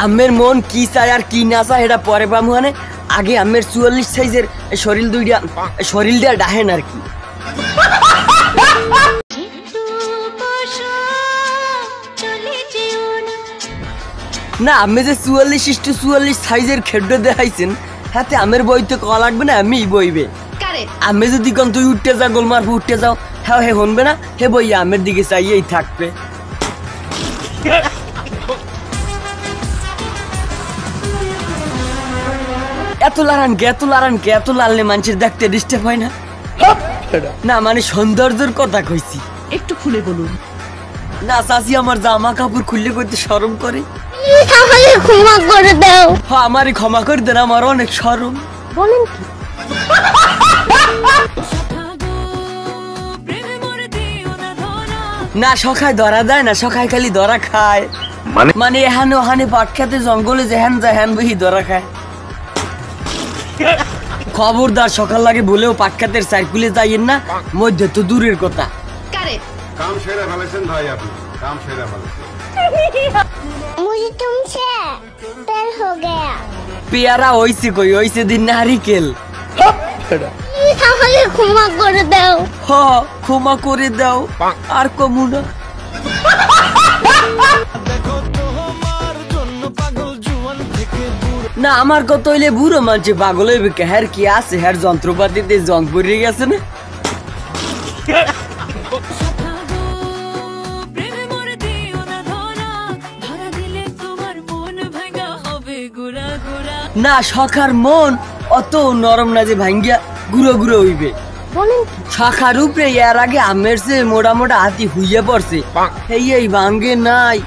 আমের মন কি চায় আর কি না চায় এটা পরে পামু মানে আগে আমের 44 সাইজের শরীর দুইটা শরীরটা ডাহেন আর কি। না আমি যে 44:44 সাইজের খেড্ড দেখাইছেন হাতে আমের বইতে ক লাগবে না আমি বইবে আমি যদি কোন তুই উঠতে যা গোলমার উঠতে যাও হ্যাঁ হে হনবে না হে বই আমের দিকে চাইয়েই থাকবে। এত লারান কে এত লাললে মানুষের দেখতে ডিস্টার্ব হয় না? না মানে সৌন্দর্যের কথা কইছি, একটু খুলে বলুন। না চাচি আমার জামা কাপড় খুললে করতে শরম করে। ক্ষমা করে দাও। হ্যাঁ আমারই ক্ষমা করে দেন, আমার অনেক শরম। বলেন কি? না সখায় ধরা দেয় না, সখায় খালি ধরা খায়। মানে এখানে ওখানে পাট খেতে জঙ্গলে যেহান যায় হ্যান বহি ধরা খায়। খবরদার সকাল লাগে বলেও পাট খেতের সাইকেলে যাইয়েন না, মধ্যে তো দূরের কথা। काम शेरा फैलेशन भाई आपने काम शेरा फैलेशन मुझे तुमसे प्यार हो गया। পেয়ারা হইছে কই, হইছে দিন নারিকেল। তাহলে ক্ষমা করে দাও। হ ক্ষমা করে দাও আর কমু না। না আমার কত হইলে বুড়ো মানছে পাগল হইবে কে, হ্যার কি আছে হ্যার যন্ত্রপাতিতে জং পড়ে গেছে না। না সখার মন অত নরম না যে ভাঙ্গিয়া গুঁড়ো গুঁড়ো হইবে। শাখার উপরে এর আগে আমের সে মোটা মোটা হাতি হুইয়া পড়ছে, এই ভাঙ্গে নাই।